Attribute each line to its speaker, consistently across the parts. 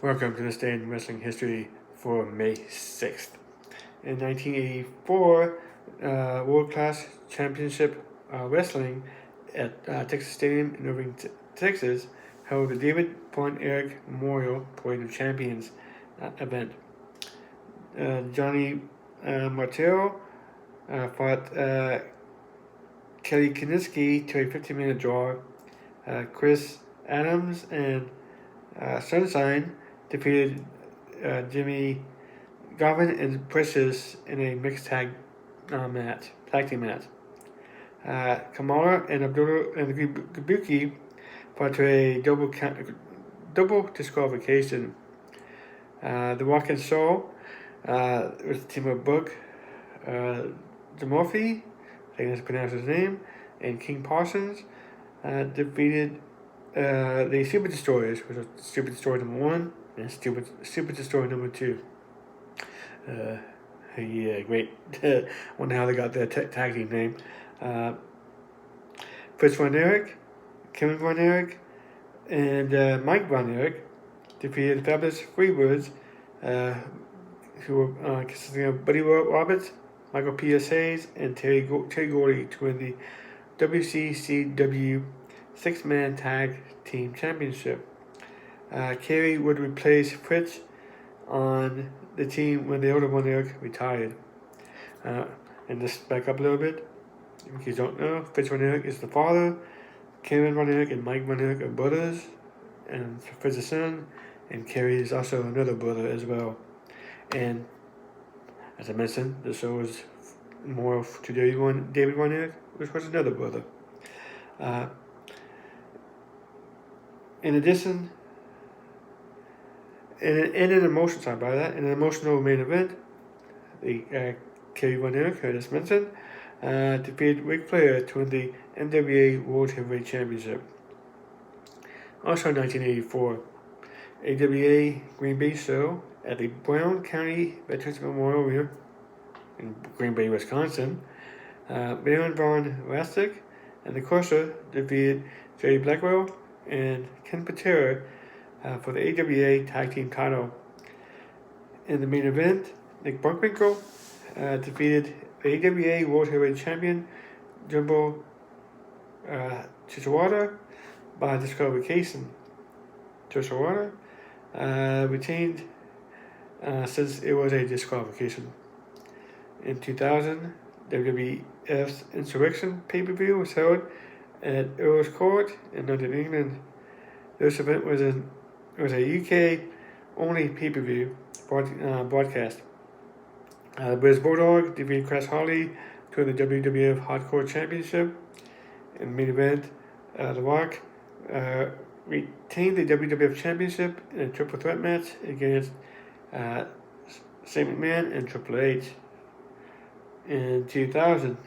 Speaker 1: Welcome to this day in wrestling history for May 6th. In 1984, World Class Championship Wrestling at Texas Stadium in Irving, Texas, held the David Von Erich Memorial Parade of Champions event. Johnny Martell fought Kelly Kiniski to a 15-minute draw. Chris Adams and Sunshine defeated Jimmy Garvin and Precious in a mixed tag team match. Kamala and Abdullah and Gabuki fought to a double disqualification. The Rock and Soul was a team of Book Demorphy, I think that's pronounced his name, and King Parsons defeated the Super Destroyers, which was Super Destroyer number 1 and Super Destroyer number 2. Yeah, great. Wonder how they got their tag team name. Fritz Von Erich, Kevin Von Erich, and Mike Von Erich defeated Fabulous Freebirds, who were consisting of Buddy Roberts, Michael P.S. Hayes, and Terry Gordy to win the WCCW 6-man tag team championship. Kerry would replace Fritz on the team when the older Von Erich retired. And just back up a little bit, in case you don't know, Fritz Von Erich is the father, Kevin Von Erich and Mike Von Erich are brothers, and Fritz's son, and Kerry is also another brother as well. And as I mentioned, the show was more to David Von Erich, which was another brother. In addition, in an emotional main event, the Kerry Von Erich, who I just mentioned, defeated Ric Flair to win the NWA World Heavyweight Championship. Also in 1984, AWA Green Bay show at the Brown County Veterans Memorial Arena in Green Bay, Wisconsin. Baron Von Rastic and the Crusher defeated Jerry Blackwell and Ken Patera for the AWA Tag Team title. In the main event, Nick Bunkwinkle defeated the AWA World Heavyweight Champion Jumbo Chisawada by disqualification. Chisawada retained since it was a disqualification. In 2000, WWF's Insurrection pay-per-view was held at Earl's Court in London, England. This event was a UK only pay-per-view broadcast. Briz Bulldog defeated Crash Holly to win the WWF Hardcore Championship. In the main event, The Rock retained the WWF Championship in a triple threat match against Shane McMahon and Triple H. In 2000,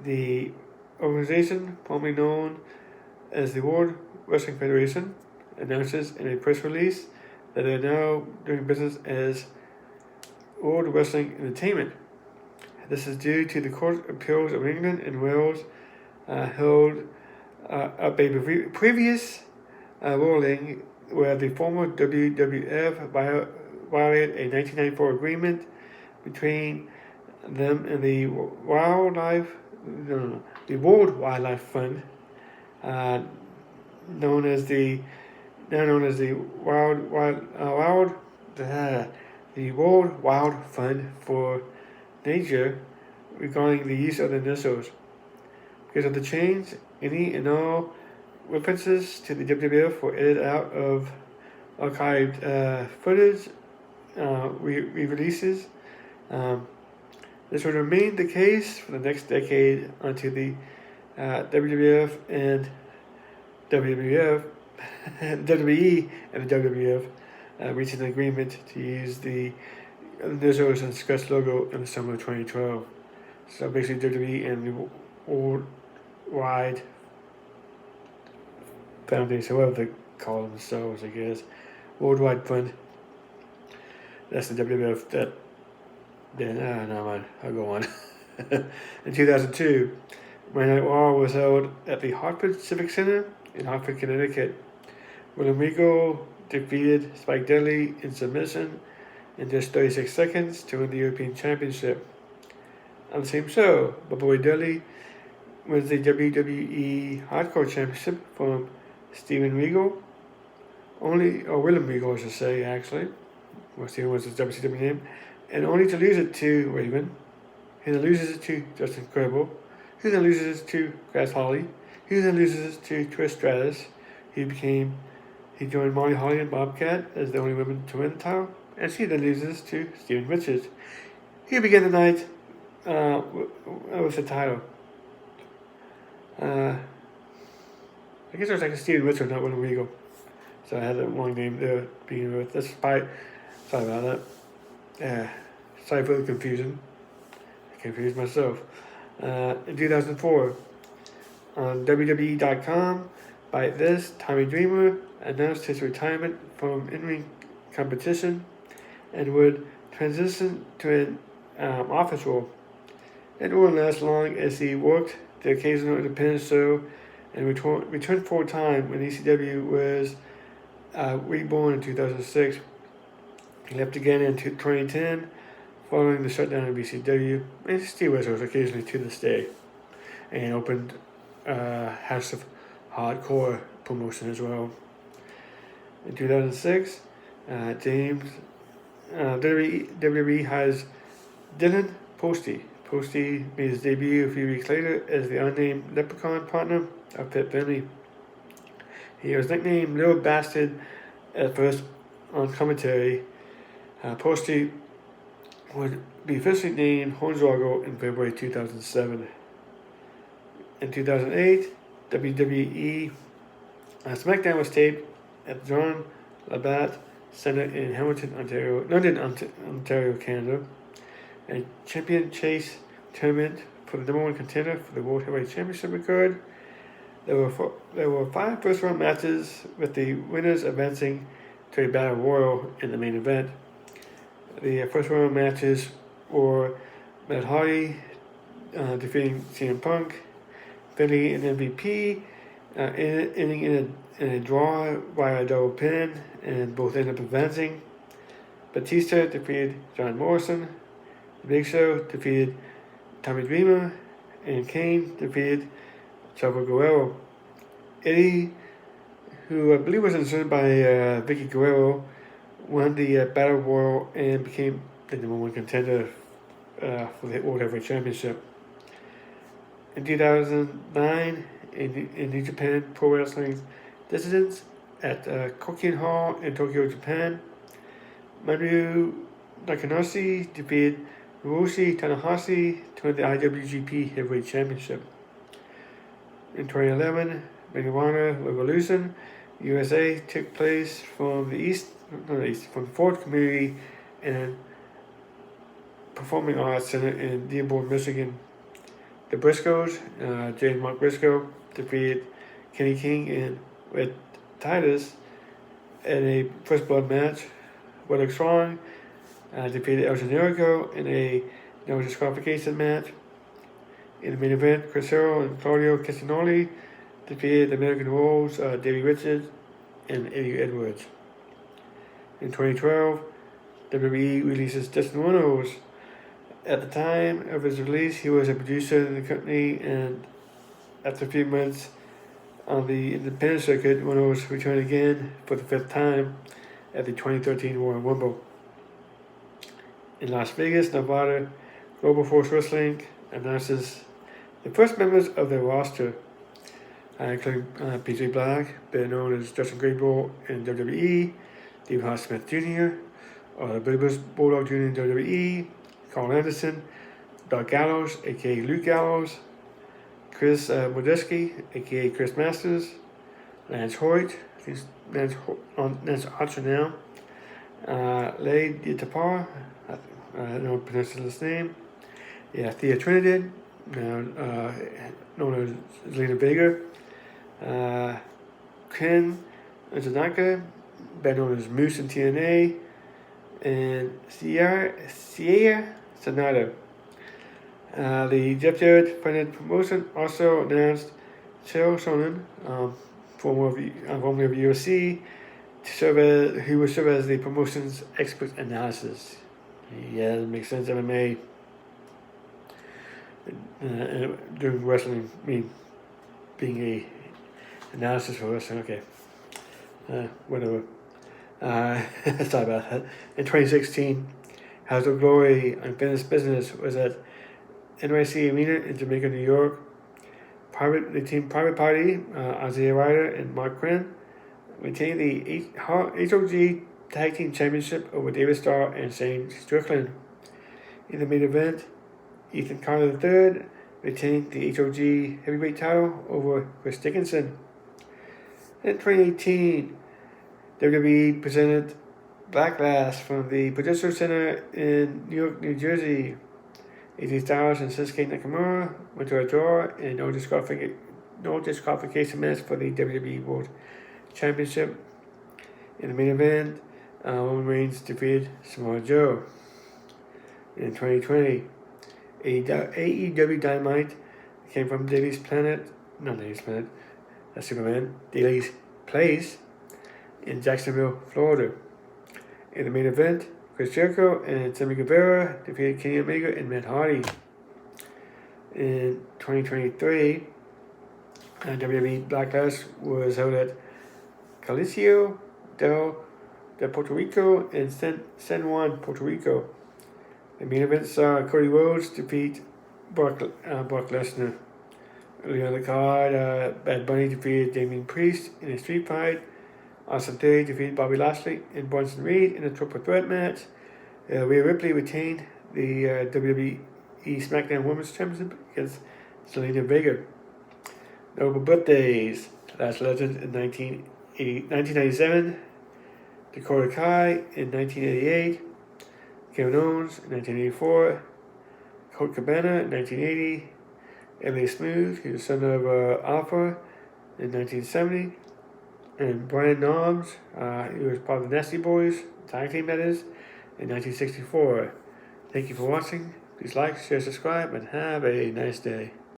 Speaker 1: the organization, formerly known as the World Wrestling Federation, announces in a press release that they are now doing business as World Wrestling Entertainment. This is due to the Court of Appeals of England and Wales held up a previous ruling where the former WWF violated a 1994 agreement between them and the World Wildlife Fund, known as the World Wild Fund for Nature, regarding the use of the initials. Because of the change, any and all references to the WWF were edited out of archived footage, re-releases. This would remain the case for the next decade until the WWF and WWE and the WWF reached an agreement to use the initials and Scotch logo in the summer of 2012. So basically, WWE and the Worldwide Foundation, whatever they call themselves, I guess, Worldwide Fund. That's the WWF. No, man, I'll go on. In 2002, Monday Night Raw was held at the Hartford Civic Center in Hartford, Connecticut. William Regal defeated Spike Dudley in submission in just 36 seconds to win the European Championship. On the same show, Bubba Boy Dudley wins the WWE Hardcore Championship from Steven Regal. William Regal, I should say, actually. Well, Steven was his WCW name. And only to lose it to Raven. He then loses it to Justin Credible. He then loses it to Grass Holly. He then loses it to Trish Stratus. He joined Molly Holly and Bobcat as the only women to win the title. And she then loses to Steven Richards. He began the night with the title. I guess it was like a Steven Richards, not William Regal. So I had the wrong name there being with this fight. Sorry about that. Sorry for the confusion. I confused myself. In 2004, on WWE.com, by this, Tommy Dreamer announced his retirement from in-ring competition and would transition to an office role. It wouldn't last long as he worked the occasional independent show and returned full-time when ECW was reborn in 2006. He left again in 2010 following the shutdown of ECW, and still wrestles occasionally to this day, and opened House of Hardcore promotion as well. In 2006, WWE hires Dylan Posty. Posty made his debut a few weeks later as the unnamed Leprechaun partner of Pit Finley. He was nicknamed Little Bastard at first on commentary. Posty would be officially named Hornswoggle in February 2007. In 2008, WWE SmackDown was taped at John Labatt Center in London, Ontario, Canada. A champion chase tournament for the number one contender for the World Heavyweight Championship occurred. There were 5 first-round matches, with the winners advancing to a battle royal in the main event. The first-round matches were Matt Hardy defeating CM Punk, Finley and MVP, ending in a draw via a double pin, and both ended up advancing. Batista defeated John Morrison. The Big Show defeated Tommy Dreamer, and Kane defeated Chavo Guerrero. Eddie, who I believe was inserted by Vicky Guerrero, won the Battle Royal and became the number one contender for the World Heavyweight Championship. In 2009, in New Japan Pro Wrestling Dissidents at Korakuen Hall in Tokyo, Japan, Manu Nakanoshi defeated Hiroshi Tanahashi to win the IWGP Heavyweight Championship. In 2011, Ring of Honor Revolution USA took place from from Ford Community and Performing Arts Center in Dearborn, Michigan. The Briscoes, J. Mark Briscoe, defeated Kenny King and Red Titus in a first blood match. Roderick Strong defeated El Generico in a no disqualification match. In the main event, Chris Hero and Claudio Castagnoli defeated the American Wolves, Davey Richards and Eddie Edwards. In 2012, WWE releases Dustin Runnels. At the time of his release, he was a producer in the company, and after a few months on the independent circuit, Runnels returned again for the 5th time at the 2013 Royal Rumble. In Las Vegas, Nevada, Global Force Wrestling announces the first members of their roster, including PJ Black, better known as Justin Grable in WWE, Steve Hart Smith Jr., Billy Bulldog Jr. in WWE, Carl Anderson, Doug Gallows, aka Luke Gallows, Chris Modesky, aka Chris Masters, Lance Hoyt, Lance Archer now, Lay Tapar, I don't know how to pronounce his name, Thea Trinidad, now known as Zelina Vega, Ken Zanaka, better known as Moose in TNA, and Sierra Sonata. The Jeff Jarrett funded promotion also announced Chael Sonnen, formerly of UFC, who will serve as the promotions expert analysis. Yeah, that makes sense. MMA doing wrestling, being a analysis for wrestling. Okay, whatever. Sorry about that. In 2016, House of Glory Unfinished Business was at NYC Arena in Jamaica, New York. The team Private Party, Isaiah Ryder and Mark Quinn, retained the HOG Tag Team Championship over David Starr and Shane Strickland. In the main event, Ethan Carter III retained the HOG Heavyweight title over Chris Dickinson. In 2018, WWE presented Backlash from the Prudential Center in New York, New Jersey. AJ Styles and Shinsuke Nakamura went to a draw and no disqualification match for the WWE World Championship. In the main event, Roman Reigns defeated Samoa Joe. In 2020, AEW Dynamite came from Daly's Place in Jacksonville, Florida. In the main event, Chris Jericho and Sammy Guevara defeated Kenny Omega and Matt Hardy. In 2023, WWE Backlash was held at Coliseo de Puerto Rico in San Juan, Puerto Rico. The main event saw Cody Rhodes defeat Brock Lesnar. Early on the card, Bad Bunny defeated Damian Priest in a street fight. Austin Theory defeated Bobby Lashley and Bronson Reed in a triple threat match. Rhea Ripley retained the WWE SmackDown Women's Championship against Zelina Vega. Notable birthdays: Last Legend in 1997, Dakota Kai in 1988, Kevin Owens in 1984, Colt Cabana in 1980, Elliot Smooth, he was son of Alpha in 1970, and Brian Knobbs, he was part of the Nasty Boys, tag team that is, in 1964. Thank you for watching. Please like, share, subscribe, and have a nice day.